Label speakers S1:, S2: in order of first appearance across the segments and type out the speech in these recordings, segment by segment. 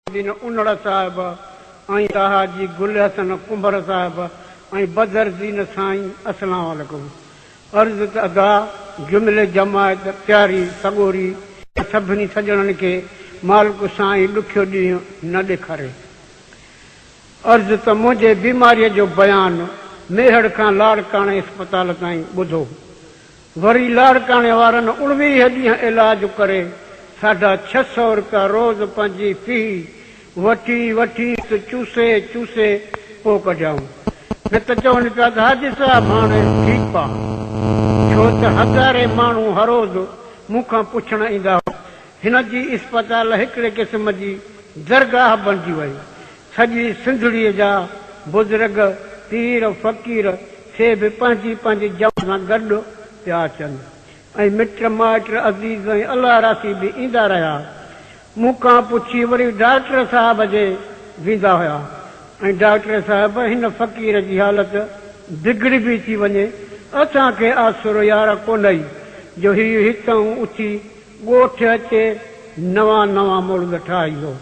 S1: उनड़ साहिब ऐं ताहाजी गुल हसन कुंभर साहिब ऐं बदरदीन साईं अस्सलाम वालेकुम। अर्ज़ अदा जुमिले जमायत प्यारी सगोरी सभिनी सजणनि खे मालिक साईं ॾुखियो ॾींहुं न ॾेखारे। अर्ज़ त मुंहिंजे बीमारीअ जो बयानु मेहड़ खां लाड़काणे अस्पताल ताईं ॿुधो। वरी लाड़काणे वारनि 19 ॾींहं इलाज करे 650 रुपया रोज़ पंहिंजी फी वठी वठी चूसे चूसे पोइ कढियाऊं। न त चवनि पिया त हाजी साहिब हाणे ठीकु आहे, छो त हज़ारे माण्हू हर रोज़ मूंखां पुछण ईंदा हुआ। हिन जी अस्पताल हिकिड़े क़िस्म जी दरगाह बणिजी वई। सॼी सिंधड़ीअ जा बुज़ुर्ग पीर फ़क़ीर से बि पंहिंजी पंहिंजी जम सां गॾु पिया अचनि ऐं मिट माइट अज़ीज़ ऐं अलाह रासी बि ईंदा रहिया। मूंखां पुछी वरी डॉक्टर साहिब जे वेंदा हुआ ऐं डॉक्टर साहिब हिन फ़क़ीर जी हालत बिगड़ी बि थी वञे, असांखे आसरो यार कोन ई जो हीउ हितां उथी ॻोठ अचे नवां नवां मुर्ग ठाहींदो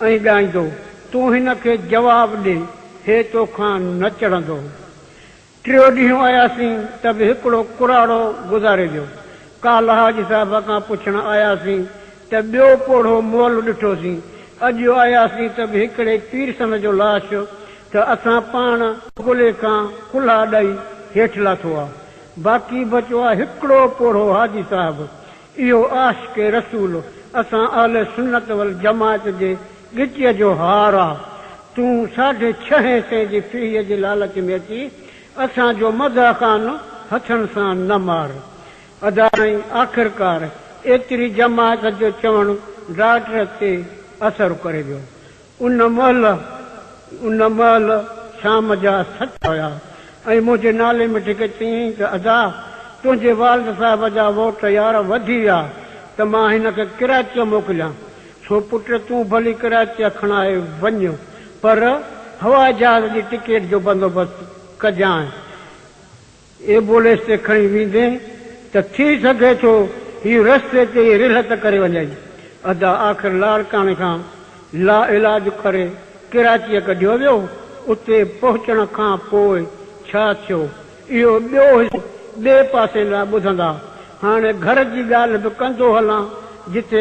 S1: ऐं ॻाईंदो, तूं हिन खे जवाबु ॾे, हे तोखां न चढ़ंदो। 3 ॾींहं आयासीं त बि हिकिड़ो कुराड़ो गुज़ारे वियो। काल्ह हाजी साहिब खां पुछण आयासीं त ॿियो पोढ़ो मोल ॾिठोसीं। अॼु आयासीं त बि हिकिड़े पीरसन जो लाश त असां पाण गुले खां कुल्हा ॾेई हेठि लाथो आहे। बाक़ी बचियो आहे हिकिड़ो पोढ़ो हाजी साहिब। इहो आशिक़े रसूल असां अहले सुन्नत वल जमात जे ॻिचीअ जो हार आहे। तूं 6.5 जी फीअ जे लालच में अची असांजो मज़ाक़ान हथनि सां न मार। अदा आख़िरकार एतिरी जमात जो चवणु डॉक्टर ते असर करे वियो। उन महिल शाम जा 7 हुया ऐं मुंहिंजे नाले मिठ खे चयईं त अदा तुंहिंजे वालिद साहिब जा वोट यार वधी विया त मां हिन खे कराची मोकिलियां। छो पुट तूं भली कराची खणाए वञ, पर हवाई जहाज़ जी टिकेट जो बंदोबस्तु कजांइ। एम्बुलेंस ते खणी वेंदे त थी सघे थो हीउ रस्ते ते रिलत करे वञे। अदा आख़िर लाड़काणे खां ला इलाज करे कराचीअ कढियो वियो। उते पहुचण खां पोइ छा थियो इहो ॿिए पासे लाइ ॿुधंदा। हाणे घर जी ॻाल्हि बि कंदो हलां जिथे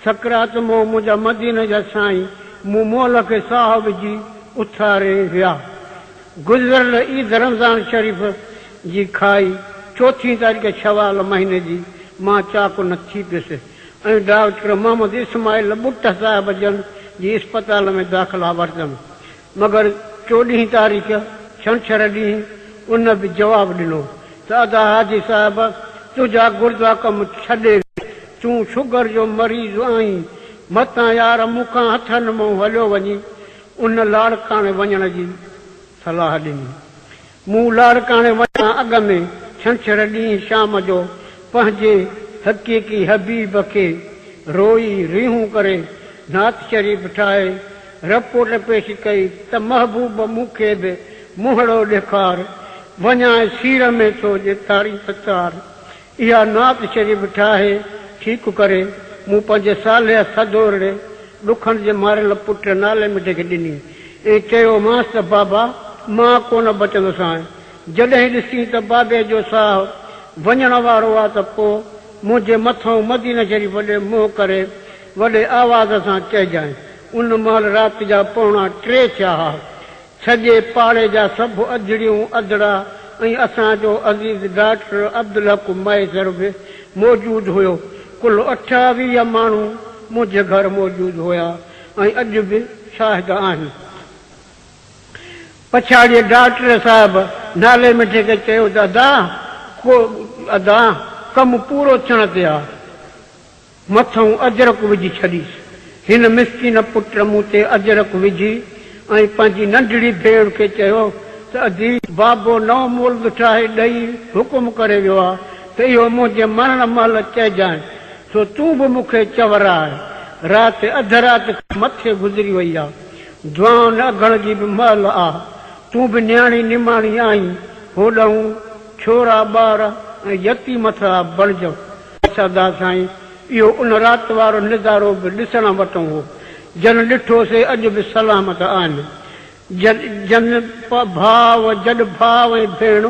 S1: सकरात मों मुंहिंजा मदीने जा साईं मूं मोल खे साह विझी उथारे विया। गुज़िरियल ईद रमज़ान शरीफ़ जी खाई 4 तारीख़ शवाल महीने जी मां चाकु न थी पियुसि ऐं डॉक्टर मोहम्मद इस्माइल बुट साहिब जन जी अस्पताल में दाख़िला वरितमि। मगर 14 तारीख़ छंछर ॾींहुं उन बि जवाबु ॾिनो त अदा हाजी साहिब तुंहिंजा गुर्दा कम छॾे, तूं शुगर जो मरीज़ आहीं, मतां यार मूंखां हथनि मां हलियो वञी। उन लाड़काणे वञण जी सलाह ॾिनी। मूं लाड़काणे वञण अॻ में छंछर ॾींहुं शाम जो पंहिंजे हक़ीक़ी हबीब खे रोई रिहूं करे नात शरीफ़ ठाहे रिपोर्ट पेश कई त महबूब मूंखे बि मुहड़ो ॾेखार, वञाए सीर में थो जे तारीफ़ तार। इहा नात शरीफ़ ठाहे ठीकु करे मूं पंहिंजे साले सदोरे ॾुखनि जे मारियल पुट नाले मिठ खे ॾिनी ऐं चयोमांसि त बाबा मां कोन बचंदुसि। जॾहिं ॾिसी त बाबे जो साहु वञण वारो आहे त पोइ मुंहिंजे मथां मदीना शरीफ़ ॾे मुंहुं करे वॾे आवाज़ सां चइजांइ। उन महिल राति जा 2:45 थिया हुआ। सॼे पाड़े जा सभु अजड़ियूं अदड़ा ऐं असांजो अज़ीज़ डॉक्टर अब्दुल हक मैसर बि मौजूदु हुयो। कुल 28 माण्हू मुंहिंजे घर मौजूदु हुया ऐं अॼु बि शाहिद आहिनि। पछाड़ीअ डॉक्टर साहिब नाले मिठे खे चयो त अदा कमु पूरो थियण ते आहे, मथां अजरक विझी छॾीसि। हिन मिस्किन पुट मूं ते अजरक विझी ऐं पंहिंजी नंढड़ी भेण खे चयो त अजीज बाबो नओं मुल्क ठाहे ॾेई हुकुम करे वियो आहे त इहो मुंहिंजे मरण महिल चइजांइ, सो तूं बि मूंखे चवराए। राति अध राति मथे गुज़री वई आहे। जुवान अघण जी बि महिल आहे, तूं बि न्याणी निमाणी आहीं। होॾऊं छोरा ॿार ऐं यतीम था बणिजो। सदा साईं इहो उन राति वारो नज़ारो बि ॾिसण वटूं हो। जन ॾिठोसीं अॼु बि सलामत आहिनि। जन भाउ भाउ ऐं भेण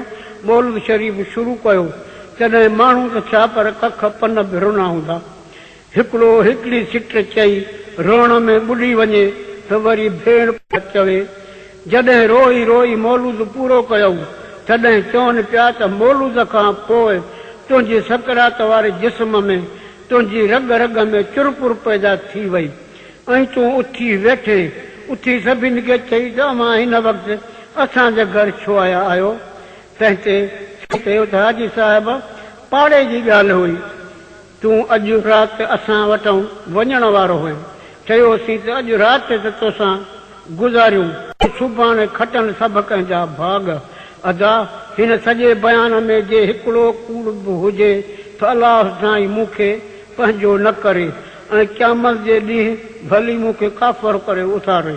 S1: मौलवी शरीफ़ शुरू कयो तॾहिं माण्हू त छा पर कख पन बि रुना हूंदा। हिकिड़ी सिट चई रोअण में ॿुॾी वञे त वरी भेण चवे। जॾहिं रोई रोई मौलूद पूरो कयूं तॾहिं चवनि पिया त मौलूद खां पोइ तुंहिंजी सकरात वारे जिस्म में तुंहिंजी रग रग में चुरपुर पैदा थी वई ऐं तूं उथी वेठे। उथी सभिनी खे चई त मां हिन वक़्तु असांजे घर छो आया आहियो? तंहिं ते हाजी साहिब पाड़े जी ॻाल्हि हुई। तूं अॼु राति असां वटूं वञण वारो हुई। चयोसीं त अॼु राति त तोसां गुज़ारियूं, सुभाणे खटनि सभु कंहिंजा भाग। अदा हिन सॼे बयान में जे हिकिड़ो कूड़ बि हुजे त अलाह साईं मूंखे पंहिंजो न करे ऐं क़यामत जे ॾींहुं भली मूंखे काफ़र करे उथारे।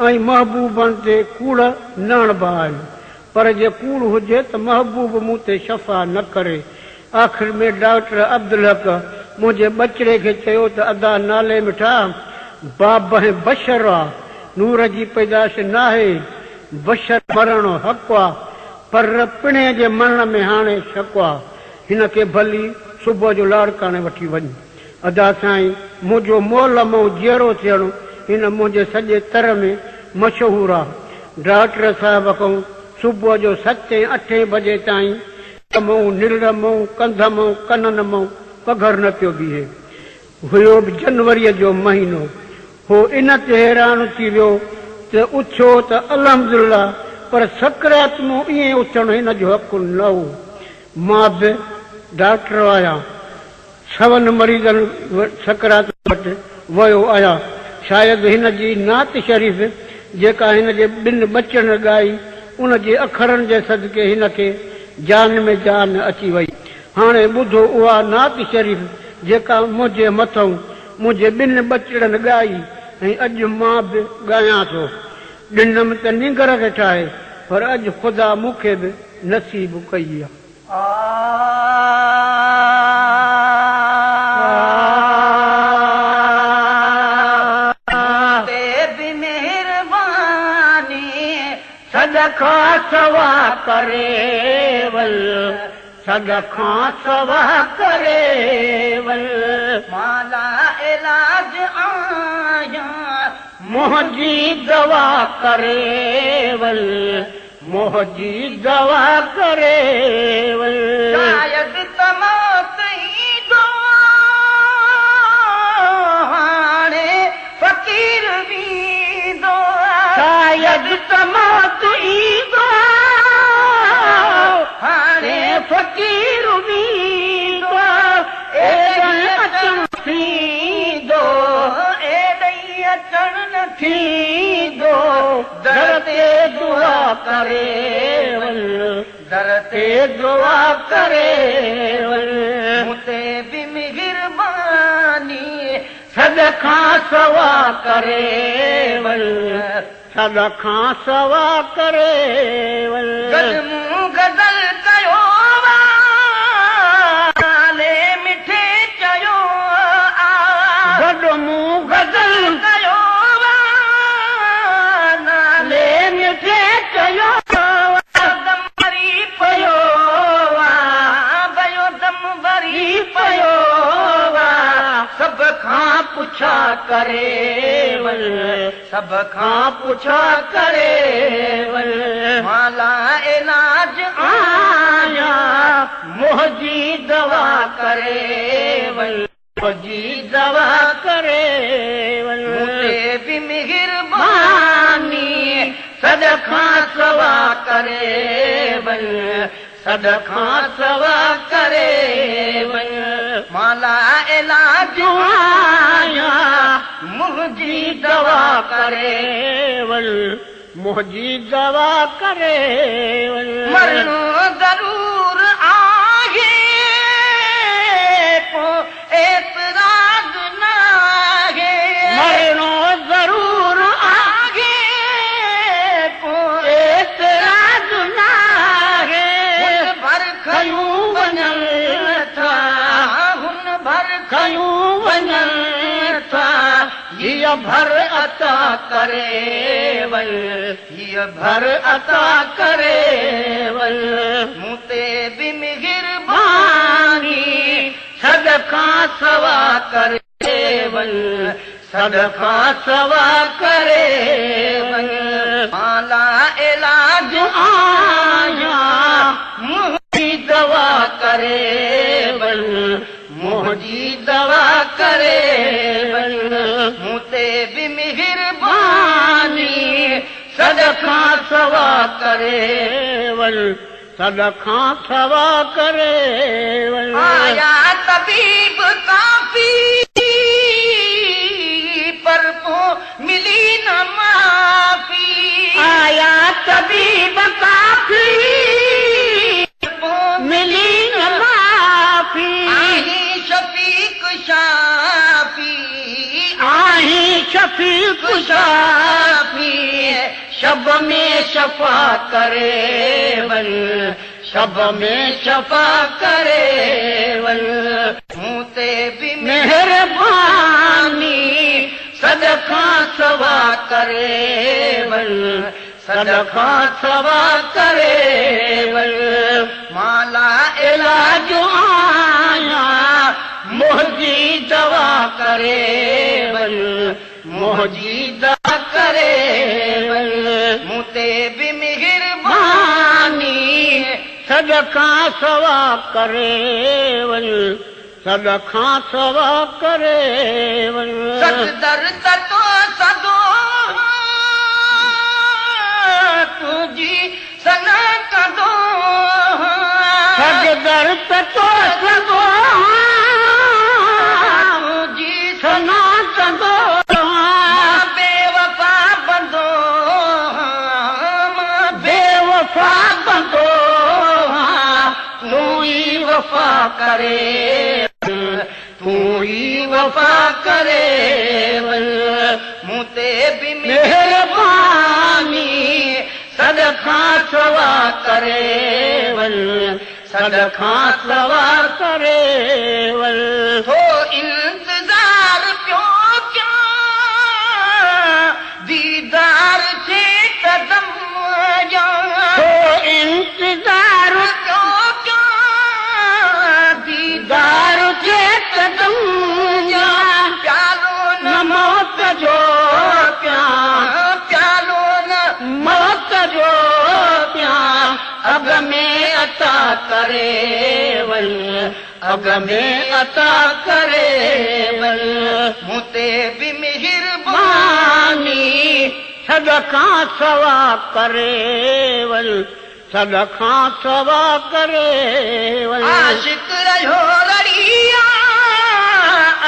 S1: ऐं महबूबनि ते कूड़ न अणबा आहिनि, पर जे कूड़ हुजे त महबूब मूं ते शफ़ा न करे। आख़िर में डॉक्टर अब्दुल हक मुंहिंजे बचड़े खे चयो त अदा नाले मिठा बाब ऐं बशर आहे, नूर जी पैदाश न आहे। बशर मरण हक़ आहे, पर पिणे जे मरण में हाणे शक आहे। हिन खे भली सुबुह जो लाड़काने वठी वञ। अदा साईं मुंहिंजो मोल मो जीअरो थियणु हिन मुंहिंजे सॼे तर में मशहूरु आहे। डॉक्टर साहिब खां सुबुह जो 7-8 बजे ताईं मूं निर मूं कंध मूं कननि मूं पघर न पियो बीहे। हुयो बि जनवरीअ जो महीनो हो। इन ते हैरान थी वियो त उथियो त अल्हम्दुलिल्लाह, पर सकरात मूं ईअं उथणु हिन जो हक़ न हो। मां बि डॉक्टर आहियां, 7 मरीज़नि सकरात वटि वियो आहियां। शायदि हिन जी नात शरीफ़ जेका हिन जे 2 बचड़नि ॻाई उन जे अखरनि जे सदके हिन खे जान में जान अची वई। हाणे ॿुधो उहा नात शरीफ़ जेका मुंहिंजे मथां मुंहिंजे 2 बचड़नि ॻाई ऐं अॼु मां बि ॻायां थो। ॾिनमि त निंगर खे ठाहे, पर अॼु ख़ुदा मूंखे बि नसीब कई आहे। सदखा सवा करेवल, सदखा सवा करेवल, माला इलाज आया मोहजी दवा करेवल, मोहजी दवा करेवल। शायद तमात ही दुआ हाणे फकीर भी दुआ, शायद तमात ही दुआ हाणे फकीर भी दुआ। एॾई अचण थींदो, एॾई अचण न थींदो, दर ते दुआ करेवल, दर ते दुआ करेवल। मूं ते बि महिरबानी सदखा सवा करेवल, सदखा सवा करेवल। गज़मूं गज़ल कयो नाले मिठे चयो गॾमूं गज़ल कयो नाले मिठे चयो। दम भरी पियो भयो, दम भरी पियो सभ खां पुछा करेवल, सभ खां पुछा करेवल। माला इलाज आया मोहजी दवा करेवल, मोहजी दवा करेवल। मूंते बि महिरबानी सदखा सवा करेवल, सदखा सवा करेवल। माला इलाज आया मुंहिंजी दवा करेवल, मुंहिंजी दवा करेवल। मरणो ज़रूर आहे पोइ एतराज़ न आहे, मरणो ज़रूर आहे पोइ एतराज़ न आहे। हुन भर खयूं वञनि था, हुन भर खयूं हीअ भर अता करे वल हीअ भर अता करे वल मूं ते बि मिहिरबानी सदका सवा करे वल सदका सवा करे वल माला इलाज आया मुंहिंजी दवा करे वल मुंहिंजी दवा करे वल मूं ते बि मिहिरबानी सदका सवा करे वल सदका सवा करे वल आया तबीब काफ़ी पर पोइ मिली न माफ़ी आया तबीब काफ़ी पोइ मिली न माफ़ी आहीं शफ़ीक़ शाफ़ी आहीं शफ़ीक़ शाफ़ी शब में शफ़ा करे वल शब में शफ़ा करे वल मूं ते बि मेहरबानी सदका सवा करे वल सदका सवा करे वल माला इलाज आया मुंहिंजी दवा करे वल मुंहिंजी दवा करे वल मूं ते बि मिहिरबानी सदका सवा करे वल सदका सवा करे वल सच दर तो सदो तुझी सना कदो सच दर तो सदो तुझी सना कदो बेवफा बंदो बेवफा बंदो तू ही वफा करे तू ही वफा करे वल मूं ते बि मेहरबानी सदका सवा करे वल सदका सवा करे वल तो इंतजार पियो क्या दीदार से कदम जा तो इंतजार पियो क्या दीदार से कदम जा प्यालो न मौत जो प्यालो न मौत जो अग में अता करे वल अग में अता करे वल मूं ते बि मिहिरबानी सदका सवा करे वल सदका सवा करे वल आशिक रहियो लड़िया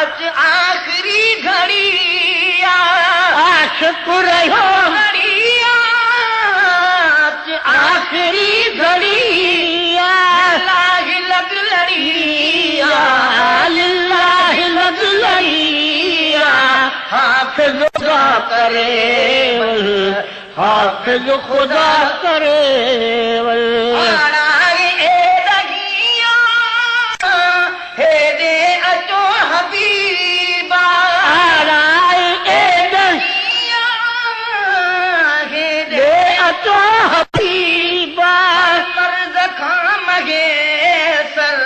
S1: अच आखिरी घड़िया आशिक रहियो लड़िया अच आखिरी घड़िया लिल्लाहि लग लड़िया लिल्लाहि लग लड़िया हाफिज खुदा करे वल हाफिज खुदा करे वल हे दे अचो हबीबा हे दे अचो हबीबा मर्ज़ खां मगेसर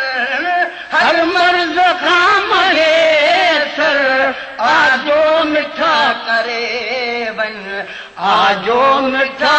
S1: हर मर्ज़ खां मगेसर आजो मिठा करे वन आजो मिठा